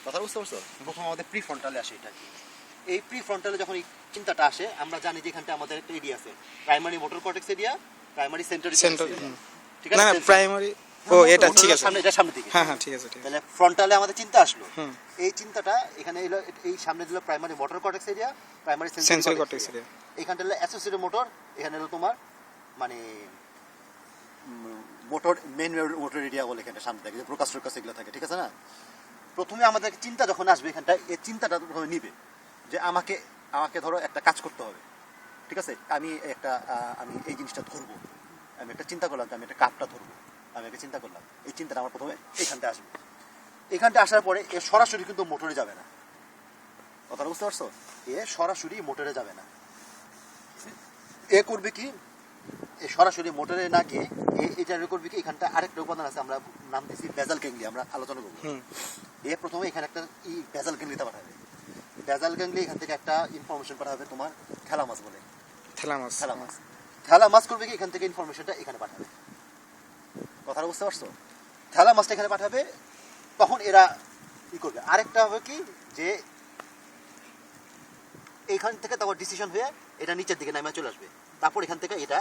কথা বুঝতে পারছো? প্রথম আমাদের প্রি ফ্রন্টালে আসে এটা। এই প্রি ফ্রন্টালে যখন এই চিন্তাটা আসে, আমরা জানি যে এখানটা আমাদের একটা এরিয়া আছে, primary motor cortex area, primary central area. ঠিক আছে, না প্রাইমারি ও এটা ঠিক আছে, সামনে, এটা সামনের দিকে। হ্যাঁ হ্যাঁ ঠিক আছে ঠিক আছে। তাহলে ফ্রন্টালে আমাদের চিন্তা আসলো, এই চিন্তাটা এখানে এলো, এই সামনে দিল primary motor cortex area, primary sensory cortex area. এইখানটা হলো অ্যাসোসিয়েটেড মোটর, এখানে হলো তোমার মানে মোটর মেইন মোটর এরিয়া বলে এখানটা সামনে থাকে, যে প্রকাশ ট্রকাশ এগুলো থাকে। ঠিক আছে না? প্রথমে আমাদের চিন্তা যখন আসবে এখানটা, এই চিন্তাটা প্রথমে নিবে যে আমাকে ধরো একটা কাজ করতে হবে। ঠিক আছে, আমি এই জিনিসটা ধরবো, আমি একটা চিন্তা করলাম যে আমি একটা কাপটা ধরবো, আমি একটা চিন্তা করলাম, এই চিন্তাটা আমার প্রথমে এইখানটা আসবে। এখানটা আসার পরে এ সরাসরি কিন্তু মোটরে যাবে না। কথাটা বুঝতে পারছো? এ সরাসরি মোটরে যাবে না। এ করবে কি, এ সরাসরি মোটরে না গিয়ে এটা করবে কি, এখানটা আরেকটা উপাদান আছে, আমরা নাম দিয়েছি বেজাল গ্যাংলি, আমরা আলোচনা করবো। এ প্রথমে এখানে একটা বেজাল গ্যাংলিটা পাঠাবে। বেজাল গ্যাংলি এখান থেকে একটা ইনফরমেশন পাঠাবে তোমার থ্যালামাস বলে। থ্যালামাস করবে কি, এখান থেকে ইনফরমেশনটা এখানে পাঠাবে। কথাটা বুঝতে পারছো? থ্যালামাসটা এখানে পাঠাবে, তখন এরা কি করবে, আরেকটা হবে কি যে এইখান থেকে তোমার ডিসিশন হয়ে এটা নিচের দিকে নামে চলে আসবে। তারপর এখান থেকে এটা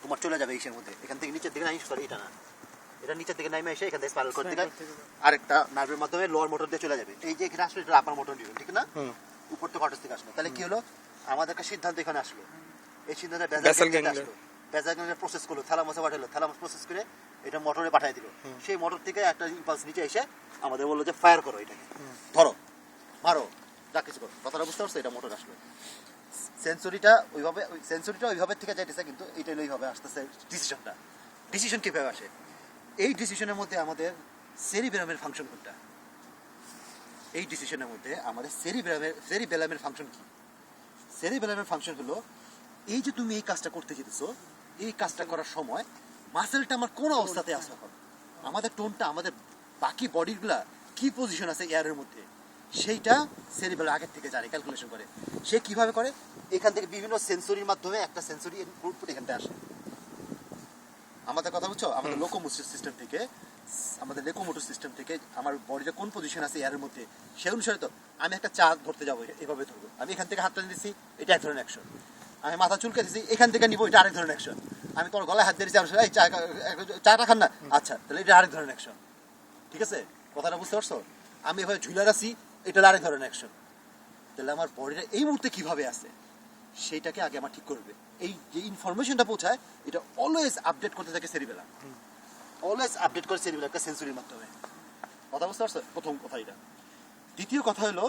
তোমার চলে যাবে ইসের মধ্যে, এখান থেকে নিচের দিকে নামি, সরি এটা না, এটা নিচের দিকে নামে এসে এখান থেকে স্পাইরাল করতে গেলে আরেকটা নার্ভের মাধ্যমে লোয়ার মোটর দিয়ে চলে যাবে। এই যে এখানে আসলো, এটা আপার মোটর দিবে, ঠিক না? উপর থেকে কর্টেক্স থেকে আসলো। তাহলে কি হলো, আমাদের একটা সিদ্ধান্ত এখানে আসলো, এই সিদ্ধান্তে বেজাল গ্যাংলি আসলো, বেজাল গ্যাংলি প্রসেস করলো, থ্যালামাসে পাঠালো, থ্যালামাস প্রসেস করে এটা মোটরে পাঠিয়ে দিল। সেই মোটর থেকে একটা ইম্পালস নিচে এসে আমাদের বললো যে ফায়ার করো, এটাকে ধরো, মারো, যা কিছু করো। কথাটা বুঝতে পারছো? এটা মোটর আসলো। সেন্সরিটা ওইভাবে থেকে যাইতেছে, কিন্তু এইটা ওইভাবে আসতেছে ডিসিশনটা। ডিসিশন কিভাবে আসে? এই ডিসিশনের মধ্যে আমাদের সেরিবেলামের ফাংশন কোনটা? এই ডিসিশনের মধ্যে আমাদের সেরিবেলামের ফাংশন কি? সেরিবেলামের ফাংশন হলো, এই যে তুমি এই কাজটা করতে যেতেছো, এই কাজটা করার সময় মাসেলটা আমার কোন অবস্থাতে আছে, এখন আমাদের টোনটা, আমাদের বাকি বডিগুলা কি পজিশন আছে এয়ারের মধ্যে, সেইটা সেরিবেলাম আগের থেকে জানে, ক্যালকুলেশন করে। সে কিভাবে করে, এখান থেকে বিভিন্ন সেন্সরির মাধ্যমে একটা সেন্সরি ইনপুট এখানটা আসে। আমাদের কথা বুঝছো? আমাদের লোকোমোটর সিস্টেম থেকে, আমাদের লোকোমোটর সিস্টেম থেকে আমার বডিটা কোন পজিশন আছে এয়ারের মধ্যে, সেই অনুসারে তো আমি একটা চা ধরতে যাবো, এভাবে ধরবো, আমি এখান থেকে হাতটা দিচ্ছি, এটা এক ধরনের অ্যাকশন। আমি মাথা চুলকে দিচ্ছি, এখান থেকে নিবো, এটা আরেক ধরনের অ্যাকশন। আমি তোমার গলায় হাত দিয়েছি, আমি এই চাটা খান না, আচ্ছা তাহলে এটা আরেক ধরনের অ্যাকশন। ঠিক আছে, কথাটা বুঝতে পারছো? আমি এভাবে ঝুলে রাখছি, এটা আরেক ধরনের অ্যাকশন। তাহলে আমার বডিটা এই মুহূর্তে কিভাবে আছে সেইটাকে আগে আমার ঠিক করবে। এই যে ইনফরমেশনটা পৌঁছায়, এটা অলওয়েজ আপডেট করতে থাকে সেরিবেলাম, অলওয়েজ আপডেট করে সেরিবেলাম একটা সেন্সরির মাধ্যমে। কথা বুঝতে পারছো? প্রথম কথা এটা। দ্বিতীয় কথা হলো,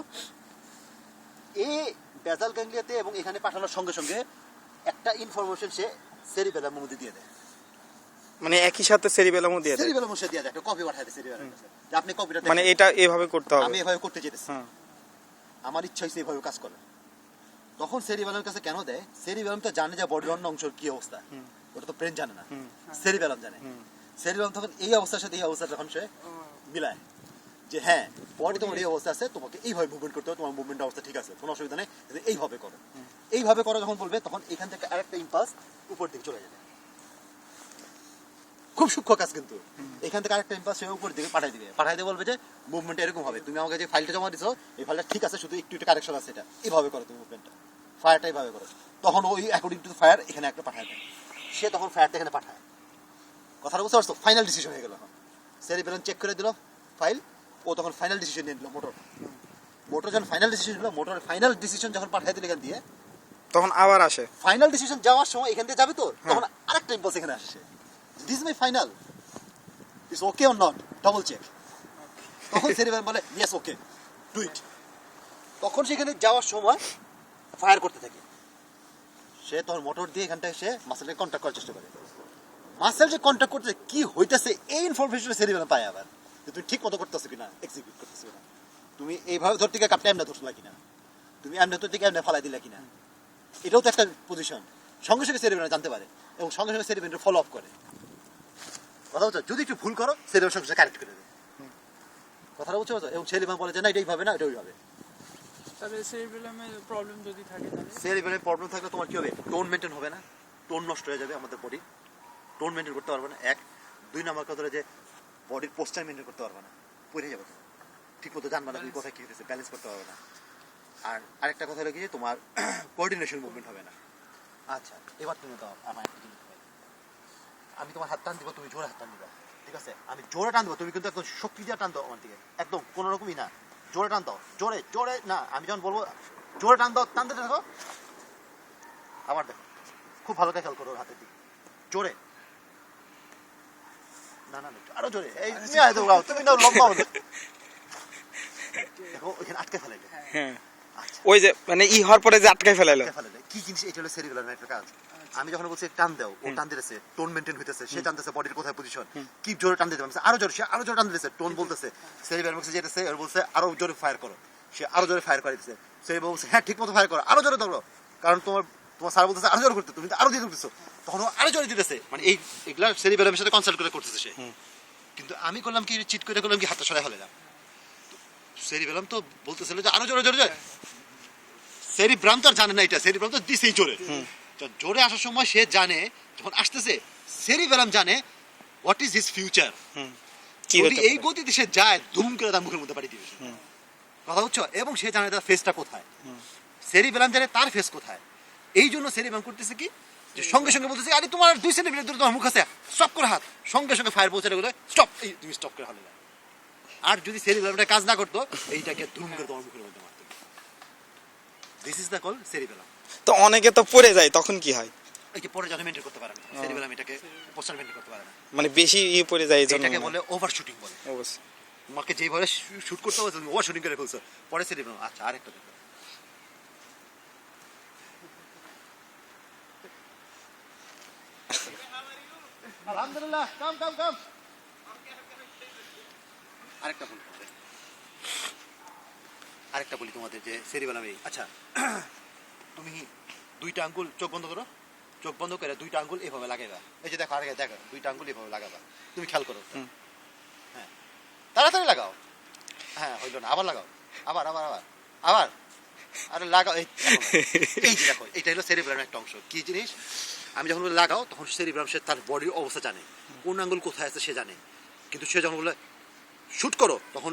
এই বেজাল গ্যাংলিয়াতে এবং এখানে পাঠানোর সঙ্গে সঙ্গে একটা ইনফরমেশন সে সেরিবেলামের মধ্যে দিয়ে দেয়, মানে একই সাথে সেরিবেলামও দিয়ে দেয়, সেরিবেলামের সাথে দিয়ে দেয়, একটা কপি পাঠায় দেয় সেরিবেলামের কাছে, যে আপনি কপিটা মানে এটা এভাবে করতে হবে, আমি এভাবে করতে যেতেছি, আমার ইচ্ছা হইছে এভাবে কাজ করে। তখন সেরিবেলামের কাছে কেন দেয়? সেরিবেলাম তো জানে যে বডির অন্য অংশের কি অবস্থা, ওটা তো ব্রেন জানে না, সেরিবেলাম জানে। সেরিবেলাম তখন এই অবস্থার সাথে এই অবস্থা যখন সে মিলায়, যে হ্যাঁ বডি তোমার এই অবস্থা আছে, তোমাকে এইভাবে মুভমেন্ট করতে হবে, তোমার মুভমেন্ট অবস্থা ঠিক আছে, কোনো অসুবিধা নেই, এইভাবে করো, এইভাবে করো যখন বলবে, তখন এখান থেকে আরেকটা ইম্পালস উপর দিকে চলে যাবে। খুব সূক্ষ্ম কাজ, কিন্তু এখান থেকে আরেকটা ইম্পালস সে উপর দিকে পাঠিয়ে দিবে, পাঠিয়ে দিয়ে বলবে যে মুভমেন্ট এরকম হবে, তুমি আমাকে যে ফাইলটা জমা দিছো, এই ফাইলটা ঠিক আছে, শুধু একটু কারেকশন আছে, এটা এইভাবে করো, তুমি মুভমেন্টটা, ফায়ারটা এইভাবে করো। তখন ওই অ্যাকর্ডিং টু ফায়ার এখানে একটা পাঠায় দেয়, সে তখন ফায়ারটা এখানে পাঠায়। কথাটা বুঝতে পারছো? ফাইনাল ডিসিশন হয়ে গেল। সেরিবেলাম চেক করে দিল ফাইল, ও তখন ফাইনাল ডিসিশন নিয়ে নিল। মোটর যখন ফাইনাল ডিসিশন নিল, মোটরের ফাইনাল ডিসিশন যখন পাঠিয়ে দিল এখান দিয়ে, তখন আবার আসে ফাইনাল ডিসিশন যাওয়ার সময় এখান দিয়ে যাবে তো, তখন আরেকটা ইম্পালস এখানে আসে, this is my final, is okay or not, double check. তখন সেরিবেলাম বলে ইয়েস ওকে, ডু ইট। তখন সেখানে যাওয়ার সময় ফায়ার করতে থাকে, সে তখন মোটর দিয়ে এখানটায় সে মাসেলকে কন্ট্যাক্ট করার চেষ্টা করে। মাসেল যে কন্ট্যাক্ট করতেছে, কি হইতেছে এই ইনফরমেশন সেরিবেলাম পায় আবার, যে তুমি ঠিক মতো করতেছো কিনা, এক্সিকিউট করতেছো কিনা, তুমি এইভাবে ধরতে গিয়ে কাপটা এমনি ধরছো কিনা, তুমি এমনি ধরতে গিয়ে এমনি ফালাই দিলা কিনা, এটাও তো একটা পজিশন। সঙ্গে সঙ্গে সেরিবেলাম জানতে পারে এবং সঙ্গে সঙ্গে সেরিবেলাম ফলো আপ করে। কথা বলছো? যদি একটু ভুল করো, সেরিবেলাম সঙ্গে সঙ্গে কারেক্ট করে দেবে। কথাটা বুঝতে পারছো? এবং সেরিবেলাম বলে যে না, এটা এইভাবে না, এটা ওইভাবে। তবে সেরিবেলামের প্রবলেম যদি থাকে, তাহলে সেরিবেলামের প্রবলেম থাকলে তোমার কি হবে? টোন মেনটেন হবে না, টোন নষ্ট হয়ে যাবে, আমাদের বডি টোন মেনটেন করতে পারবে না। এক, দুই নম্বর কথা হলো যে বডির পোস্টার মেনটেন করতে পারবে না, পড়ে যাবে। ঠিক মতো জানবা না তুমি কোথায় কি হতেছে, ব্যালেন্স করতে পারবে না। আর আরেকটা কথা হলো কি যে তোমার কোঅর্ডিনেশন মুভমেন্ট হবে না। আচ্ছা এবার তুমি দাও আমার একটা জিনিস দেখাই। আমি তোমার হাত টান দিব, তুমি জোরে হাত টান দিবা, ঠিক আছে? আমি জোরে টান দেবো, তুমি কিন্তু একদম শক্তি দিয়ে টান দাও আমার দিকে, একদম কোনো রকমই না, জোরে টান দাও, জোরে জোরে না, আমি যখন বলবো জোরে টান দাও, টানতে থাকো। আবার দেখো, খুব ভালো করে খেয়াল করো ওর হাতের দিকে, জোরে, না না না, আরো জোরে, এই তুমি আয় দাও, তুমি না লম্বা হবে, দেখো ওইখানে আটকে ফেলে। হ্যাঁ আচ্ছা ওই যে মানে হওয়ার পরে যে আটকায় ফেলাইলো। আটকে ফেলে কি জিনিস, এটা হলো সেরিবেলাম একটা কাজ। আমি যখন বলছি টান দাও, ও টান দিতেছে, টোন মেইনটেইন হইতেছে, সে জানতেছে বডির কোথায় পজিশন, কি জোরে টান দিতে পারছে, আরো জোরে, সে আরো জোরে টান দিতেছে, টোন বলতেছে, সেরিবেলাম বলছে যেতেছে, আর বলছে আরো জোরে ফায়ার করো, সে আরো জোরে ফায়ার করে দিতেছে, সেরিবেলাম বলছে হ্যাঁ ঠিক মতো ফায়ার করো, আরো জোরে দৌড়ো, কারণ তোমার তোমার স্যার বলতেছে আরো জোরে করতে, তুমি তো আরো দিয়ে দিতেছো, তখন ও আরো জোরে দিতেছে, মানে এই এগুলা সেরিবেলামের সাথে কনসাল্ট করে করতেছে সে। কিন্তু আমি করলাম কি, চিট করে করলাম কি, হাতটা সরাই ফেলাম, সেরিবেলাম তো বলতেছিল যে আরো জোরে জোরে জোরে, সেরিব্রাম তো আর জানে না এটা, সেরিব্রাম তো দিছেই জোরে, জোরে আসার সময় সে জানে, যখন আসতেছে সেরিবেলাম জানে হোয়াট ইজ হিজ ফিউচার, কি যদি হতে এই পারে? গতিতে সে যায় ধুম করে তার মুখের মধ্যে পাঠিয়ে দিবে, কথা হচ্ছে, এবং সে জানে তার ফেসটা কোথায়, সেরিবেলাম জানে তার ফেস কোথায়, এই জন্য সেরিবেলাম করতেছে কি, যে সঙ্গে সঙ্গে বলতেছে আরে তোমার 2 সেন্টিমিটার দূরে তোমার মুখ আছে, স্টপ করে হাত, সঙ্গে সঙ্গে ফায়ার পৌঁছে গেলে স্টপ, এই তুমি স্টপ করে হাত দিলে। আর যদি সেরিবেলামটা কাজ না করতো, এইটাকে ধুম করে তোমার মুখের মধ্যে মারতো। This is the call cerebellum. তো অনেকে তো পড়ে যায়, তখন কি হয়? এই যে পরে যখন মেনটেন করতে পারে না, সেরিবেলাম এটাকে পোস্টার মেনটেন করতে পারে না, মানে বেশি পড়ে যায় এই জন্য এটাকে বলে ওভার শুটিং বলে। অবশ্যই। তোমাকে যেভাবে শুট করতে হবে তুমি ওভার শুটিং করে ফেলছো, পরে সেরিবেলাম। আচ্ছা আরেকটা দেখো, আলহামদুলিল্লাহ, কাম কাম কাম, আরেকটা বলি তোমাদের, আরেকটা বলি তোমাদের যে সেরিবেলাম এই, আচ্ছা তুমি 2টা আঙ্গুল চোখ বন্ধ করো, চোখ বন্ধ করে 2টা আঙ্গুল এভাবে লাগাইবা, এই যে দেখো আগে দেখো 2টা আঙ্গুল এভাবে লাগাবা, তুমি খেয়াল করো, হ্যাঁ তাড়াতাড়ি লাগাও, হ্যাঁ হইলো না, আবার লাগাও, আবার আবার আবার আবার, আরে লাগাও, এই যে দেখো এটা হলো সেরিবেলামের একটা অংশ। কি জিনিস, আমি যখন বলে লাগাও তখন সেরিবেলাম সে তার বডির অবস্থা জানে, কোন আঙ্গুল কোথায় আছে সে জানে, কিন্তু সে যখন বলে শুট করো তখন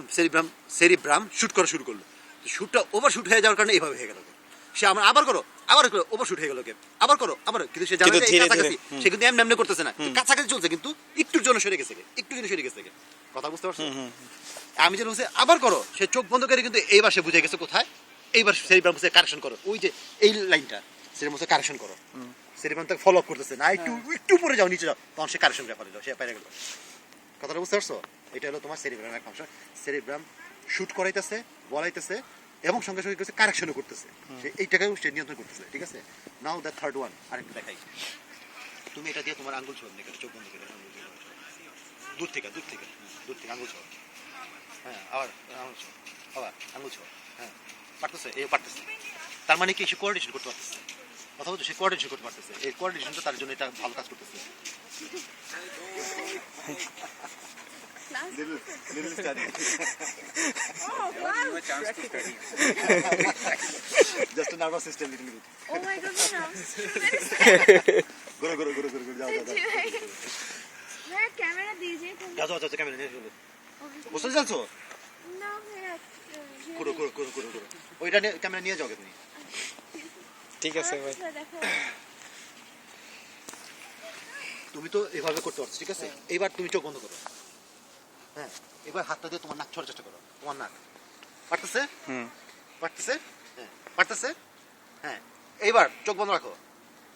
সেরিব্রাম শুট করা শুরু করলো, শুটটা ওভার শুট হয়ে যাওয়ার কারণে এইভাবে হয়ে গেল, সে আমার আবার করো, আবার করো, ওভার শুট হয়ে গেল, আবার করো, আবার, কিন্তু সে জানে কিন্তু যে এই ধীরে কাছাকাছি, ধীরে, সে কিন্তু এমনি করতেছে না, কাছাকাছি চলছে, কিন্তু একটুর জন্য সরে গেছে, একটু জন্য সরে গেছে, কথা বুঝতে পারছো? আমি যেন বলছি আবার করো, সে চোখ বন্ধ করে কিন্তু এইবার সে বুঝে গেছে কোথায়, এইবার সেরিব্রাম বলছে কারেকশন করো, ওই যে এই লাইনটা সেরিব্রাম বলছে কারেকশন করো, সেরিব্রাম তাকে ফলো আপ করতেছে না, একটু একটু পরে যাও, নিচে যাও, তখন সে কারেকশন করে যাও, সে পাইরে গেল। কথাটা বুঝতে পারছো? এটা হলো তোমার সেরিব্রামের একটা অংশ। সেরিব্রাম শুট করাইতেছে, বলাইতেছে, এবং সঙ্গে সঙ্গে কিছু কারেকশনও করতেছে, সে এইটাকেও সে নিয়ন্ত্রণ করতেছে, ঠিক আছে? নাও দ্য থার্ড ওয়ান, আরেকটা দেখাই। তুমি এটা দিয়ে তোমার আঙ্গুল ছোঁড়, চোখ বন্ধ করে দূর থেকে দূর থেকে দূর থেকে আঙ্গুল ছোঁড়, হ্যাঁ আবার আঙুল ছোঁড়, আবার আঙুল ছোঁড়, হ্যাঁ পারতেছে, এই পারতেছে, তার মানে কি সে কোঅর্ডিনেশন করতে পারতেছে, কথা বলছো, সে কোঅর্ডিনেশন করতে পারতেছে, এই কোঅর্ডিনেশনটা তার জন্য এটা ভালো কাজ করতেছে। Little study. Just a nervous system, little bit. Oh my god, my nervous system. Go, जाओ. मैं कैमरा दीजिए तुम. जाओ, कैमरा নিয়ে চলো। Okay. বুঝতে চাইছো? ना मेरा করো। ওইটা নিয়ে ক্যামেরা নিয়ে যাও তুমি। ঠিক আছে ভাই। देखो. তুমি তো এভাবে করতে পারছো, ঠিক আছে? এইবার তুমি চোখ বন্ধ করো, হ্যাঁ এবার হাতটা দিয়ে তোমার নাক ছোঁয়ার চেষ্টা করো, তোমার নাক পারতেছে, পারতেছে, হ্যাঁ পারতেছে, হ্যাঁ এইবার চোখ বন্ধ রাখো,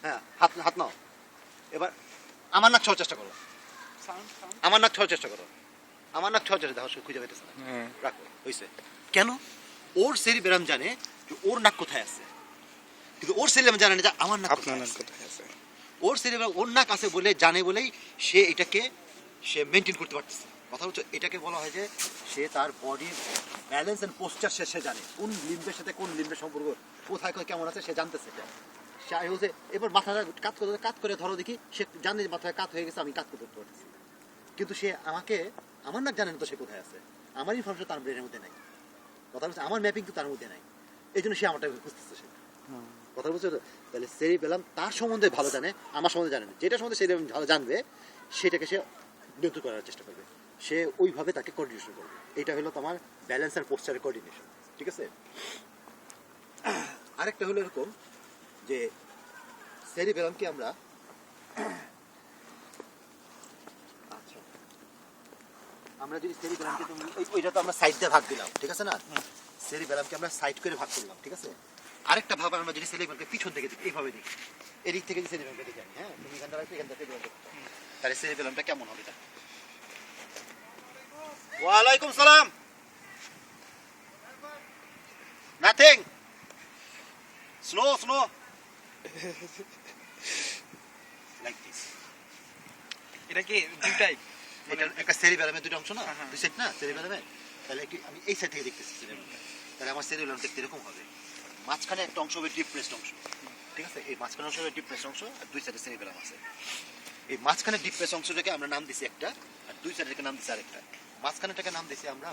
হ্যাঁ হাত নাও, এবার আমার নাক ছোঁয়ার চেষ্টা করো, আমার নাক ছোঁয়ার চেষ্টা করো, আমার নাক ছোঁয়ার চেষ্টা, দেখো খুঁজে পেতেছে না, রাখো, হয়েছে। কেন? ওর সেরিবেলাম জানে যে ওর নাক কোথায় আছে, কিন্তু ওর সেরিবেলাম জানে না যে আমার নাক আপনার নাক কোথায় কোথায় আছে। ওর সেরিবেলাম ওর নাক আছে বলে জানে, বলেই সে এটাকে সে মেনটেন করতে পারতেছে। কথা হচ্ছে এটাকে বলা হয় যে সে তার বডির ব্যালেন্স এন্ড পোস্টার সে জানে, কোন লিম্বের সাথে কোন লিম্বের সম্পর্ক, কোথায় কেমন আছে সে জানতেছে। সে বলছে এবার মাথাটা কাত করে ধরো দেখি, সে জানে যে মাথায় কাত হয়ে গেছে, আমি কাত করতে পারতেছি, কিন্তু সে আমার নাক জানে না তো সে কোথায় আছে, আমার ইনফরমেশন তার ব্রেনের মধ্যে নাই, কথা বলছে আমার ম্যাপিং তো তার মধ্যে নাই, এই জন্য সে আমারটাকে খুঁজতেছে। সে কথা বলছে তো, তাহলে সেরিবেলাম তার সম্বন্ধে ভালো জানে, আমার সম্বন্ধে জানে না, যেটা সম্বন্ধে সেরিবেলাম ভালো জানবে সেটাকে সে নিয়ন্ত্রণ করার চেষ্টা করবে। সে ওইভাবে তাকে কোঅর্ডিনেশন করবে। এটা হলো তোমার ব্যালেন্স আর পোস্টারের কোঅর্ডিনেশন, ঠিক আছে? আরেকটা হলো এরকম যে সেরিবেলামকে আমরা আচ্ছা আমরা যদি সেরিবেলামকে তুমি ওইটা তো আমরা সাইড দিয়ে ভাগ দিলাম, ঠিক আছে না? সেরিবেলামকে আমরা সাইড করে ভাগ করলাম, ঠিক আছে? আরেকটা ভাব আমরা যদি সেরিবেলামকে পিছন থেকে দেখি, এইভাবে দেখি, এদিক থেকে যদি সেরিবেলামকে দেখি আমি, হ্যাঁ তুমি এখান থেকে এখান থেকে তাহলে সেরিবেলামটা কেমন হবে? তা ওয়ালাইকুম সালাম। Nothing, slow slow like this. এটা কি দুটাই এটা একটা সেরিবেলামের দুটো অংশ না, দুই সাইড না সেরিবেলামের? তাহলে কি আমি এই সাইড থেকে দেখতেছি সেরিবেলামটা, তাহলে আমার সেরিবেলাম দেখতে এরকম হবে। মাঝখানে একটা অংশ হবে ডিপ্রেসড অংশ, ঠিক আছে? এই মাঝখানে অংশ হবে ডিপ্রেসড অংশ, আর দুই সাইডে সেরিবেলাম আছে। এই মাঝখানে ডিপ্রেস অংশটাকে আমরা নাম দিছি একটা, আর দুই সাইডের নাম দিছি আরেকটা। মাঝখানেটাকে নাম দিছি আমরা